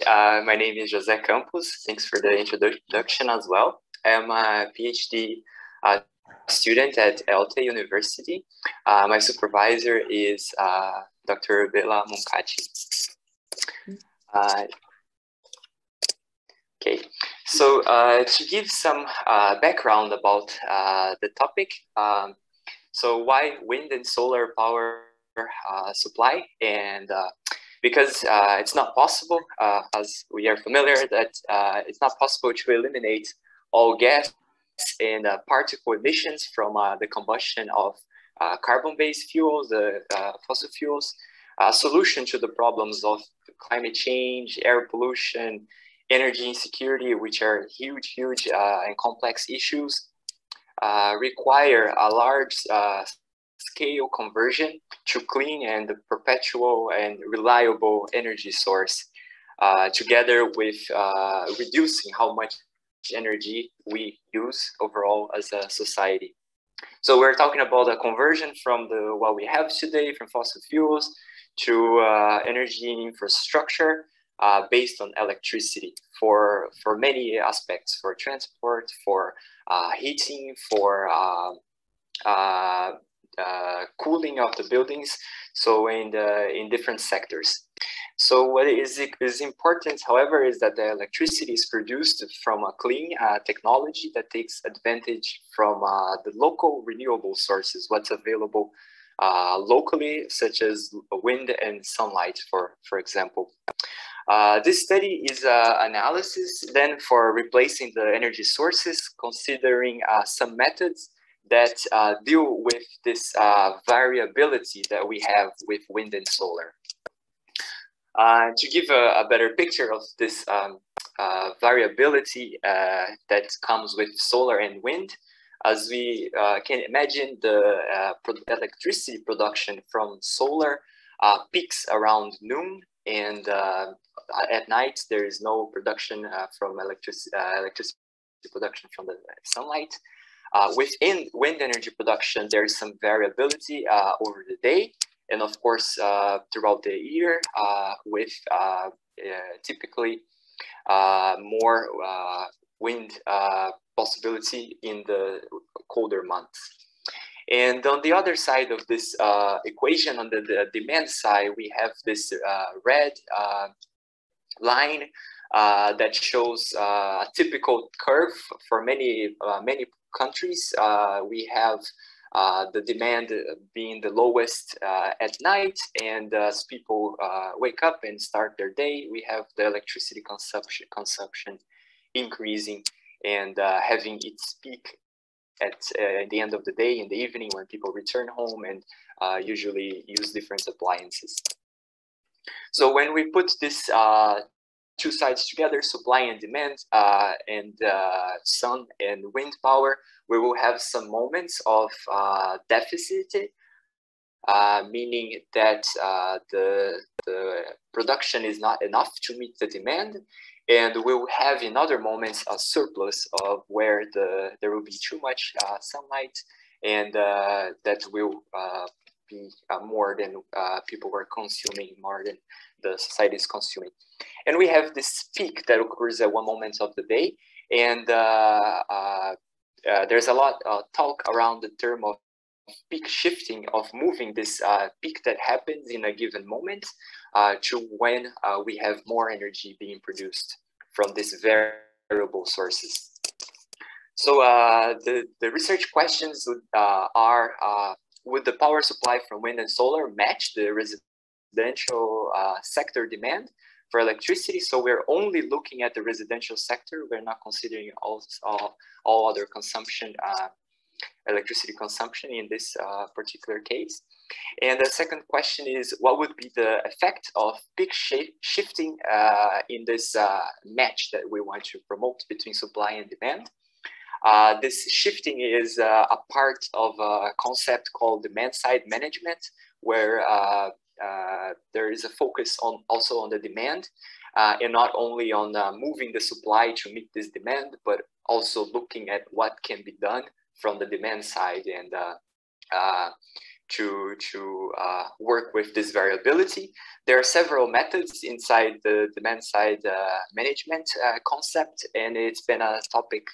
My name is José Campos. Thanks for the introduction as well. I'm a PhD student at ELTE University. My supervisor is Dr. Bela Munkachi. Okay, so to give some background about the topic, so why wind and solar power supply, and because it's not possible, as we are familiar, that it's not possible to eliminate all gas and particle emissions from the combustion of carbon-based fuels, the fossil fuels. A solution to the problems of climate change, air pollution, energy insecurity, which are huge and complex issues, require a large scale conversion to clean and perpetual and reliable energy source, together with reducing how much energy we use overall as a society. So we're talking about a conversion from what we have today, from fossil fuels, to energy infrastructure based on electricity for many aspects, for transport, for heating, for cooling of the buildings, so in different sectors. So what is important, however, is that the electricity is produced from a clean technology that takes advantage from the local renewable sources, what's available locally, such as wind and sunlight, for example. This study is analysis then for replacing the energy sources, considering some methods that deal with this variability that we have with wind and solar. To give a better picture of this variability that comes with solar and wind, as we can imagine, the electricity production from solar peaks around noon, and at night there is no production from electricity production from the sunlight. Within wind energy production, there is some variability over the day, and of course throughout the year, with typically more wind possibility in the colder months. And on the other side of this equation, on the demand side, we have this red line that shows a typical curve for many countries. We have the demand being the lowest at night, and as people wake up and start their day, we have the electricity consumption increasing and having its peak at the end of the day, in the evening, when people return home and usually use different appliances. So when we put this two sides together, supply and demand, and sun and wind power, we will have some moments of deficit, meaning that the production is not enough to meet the demand, and we will have in other moments a surplus of where there will be too much sunlight, and that will be more than people were consuming, more than the society is consuming. And we have this peak that occurs at one moment of the day, and there's a lot of talk around the term of peak shifting, of moving this peak that happens in a given moment to when we have more energy being produced from these variable sources. So the research questions are, would the power supply from wind and solar match the residential sector demand for electricity? So we're only looking at the residential sector. We're not considering all other consumption, electricity consumption in this particular case. And the second question is, what would be the effect of peak shifting in this match that we want to promote between supply and demand? This shifting is a part of a concept called demand side management, where there is a focus also on the demand, and not only on moving the supply to meet this demand, but also looking at what can be done from the demand side, and work with this variability. There are several methods inside the demand-side management concept, and it's been a topic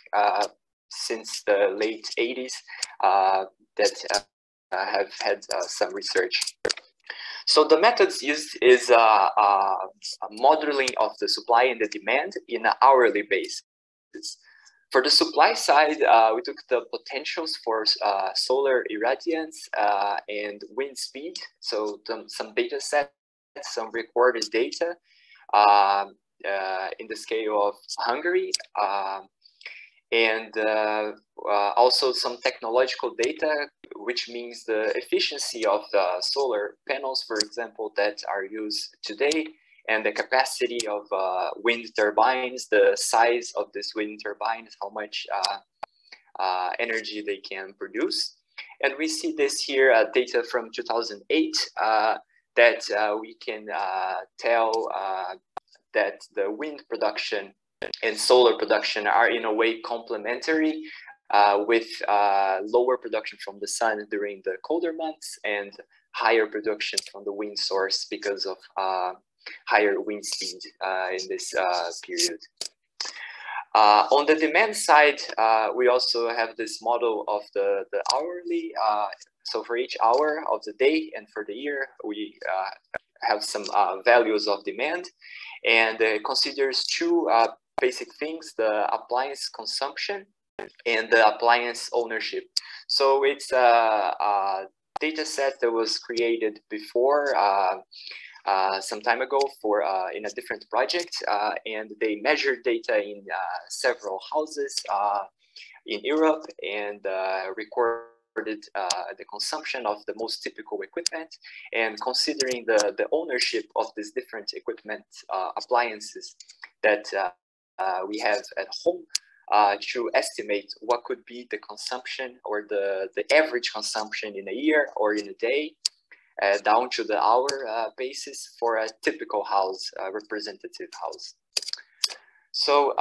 since the late 80s that have had some research. So the methods used is a modeling of the supply and the demand in an hourly basis. For the supply side, we took the potentials for solar irradiance and wind speed. So some data sets, some recorded data in the scale of Hungary. And also some technological data, which means the efficiency of the solar panels, for example, that are used today, and the capacity of wind turbines, the size of this wind turbines, how much energy they can produce. And we see this here, data from 2008, that we can tell that the wind production and solar production are in a way complementary, with lower production from the sun during the colder months and higher production from the wind source because of higher wind speed in this period. On the demand side, we also have this model of the hourly. So for each hour of the day and for the year, we have some values of demand, and it considers two basic things: the appliance consumption and the appliance ownership. So it's a data set that was created before some time ago for in a different project, and they measured data in several houses in Europe and recorded the consumption of the most typical equipment, and considering the ownership of these different equipment appliances that we have at home, to estimate what could be the consumption or the average consumption in a year or in a day, down to the hour basis for a typical house, representative house. So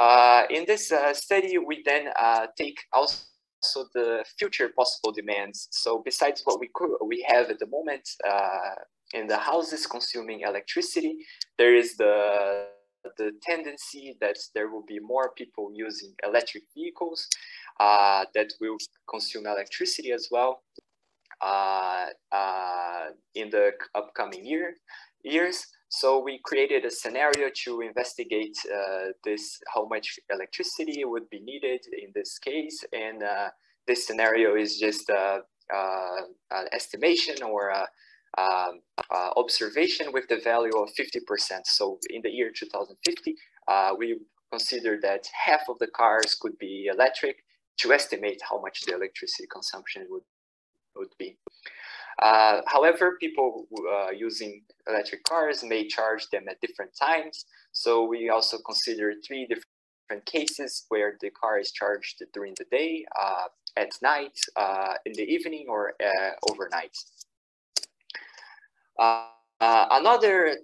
in this study, we then take also the future possible demands. So besides what we have at the moment in the houses consuming electricity, there is the tendency that there will be more people using electric vehicles that will consume electricity as well in the upcoming years. So we created a scenario to investigate how much electricity would be needed in this case, and this scenario is just an estimation or observation with the value of 50%. So in the year 2050, we consider that half of the cars could be electric, to estimate how much the electricity consumption would be. However, people using electric cars may charge them at different times. So we also consider 3 different cases where the car is charged during the day, at night, in the evening, or overnight. Another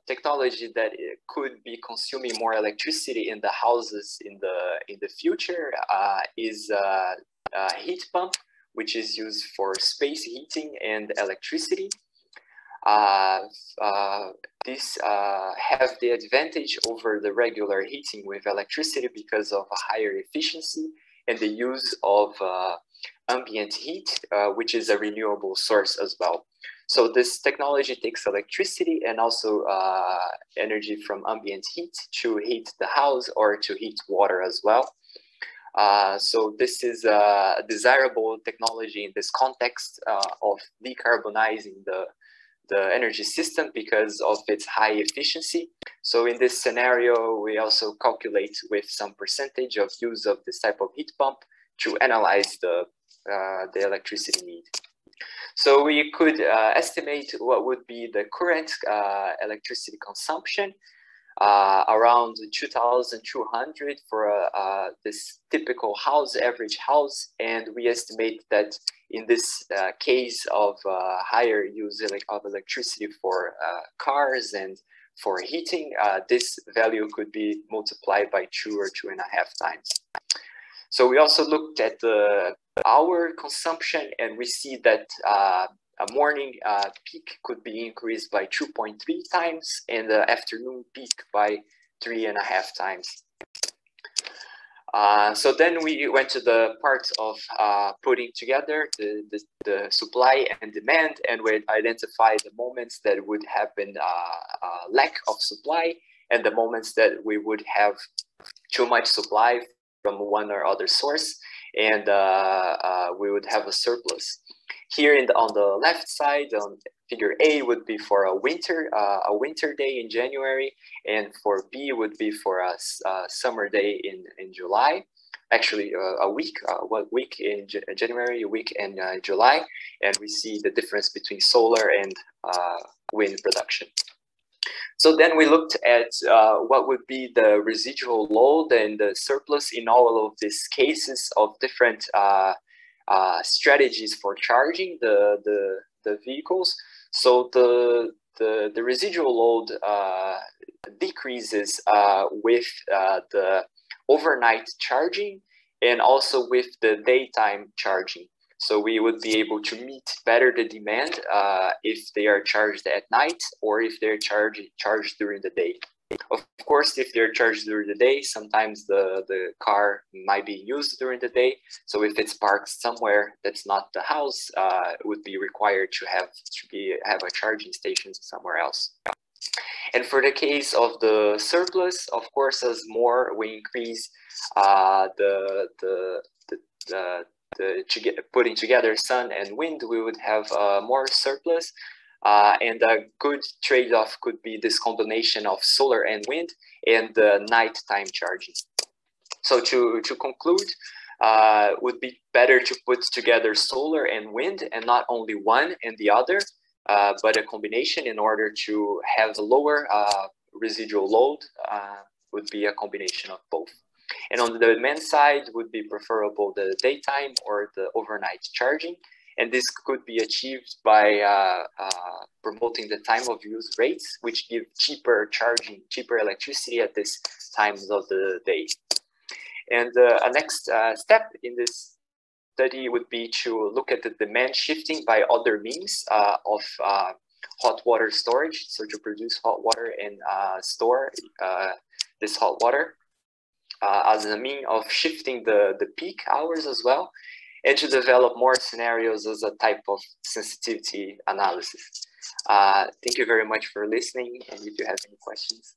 technology that could be consuming more electricity in the houses in the future is a heat pump, which is used for space heating and electricity. These have the advantage over the regular heating with electricity because of a higher efficiency and the use of ambient heat, which is a renewable source as well. So this technology takes electricity and also energy from ambient heat to heat the house or to heat water as well. So this is a desirable technology in this context of decarbonizing the energy system because of its high efficiency. So in this scenario, we also calculate with some percentage of use of this type of heat pump to analyze the electricity need. So we could estimate what would be the current electricity consumption, around 2,200 for this typical house, average house. And we estimate that in this case of higher use of electricity for cars and for heating, this value could be multiplied by 2 or 2.5 times. So we also looked at the hour consumption, and we see that a morning peak could be increased by 2.3 times and the afternoon peak by 3.5 times. So then we went to the part of putting together the supply and demand, and we identified the moments that would happen lack of supply and the moments that we would have too much supply from one or other source, and we would have a surplus. Here on the left side, on figure A would be for a winter day in January, and for B would be for a summer day in July. Actually, a week in January, a week in July, and we see the difference between solar and wind production. So then we looked at what would be the residual load and the surplus in all of these cases of different strategies for charging the vehicles. So the residual load decreases with the overnight charging and also with the daytime charging. So we would be able to meet better the demand if they are charged at night or if they're charged during the day. Of course, if they're charged during the day, sometimes the car might be used during the day. So if it's parked somewhere that's not the house, it would be required to have a charging station somewhere else. And for the case of the surplus, of course, as more we increase putting together sun and wind, we would have more surplus. And a good trade-off could be this combination of solar and wind and the nighttime charging. So to conclude, it would be better to put together solar and wind and not only one and the other, but a combination in order to have a lower residual load would be a combination of both. And on the demand side would be preferable the daytime or the overnight charging. And this could be achieved by promoting the time of use rates, which give cheaper charging, cheaper electricity at this times of the day. And a next step in this study would be to look at the demand shifting by other means of hot water storage. So to produce hot water and store this hot water as a mean of shifting the peak hours as well, and to develop more scenarios as a type of sensitivity analysis. Thank you very much for listening, and if you have any questions.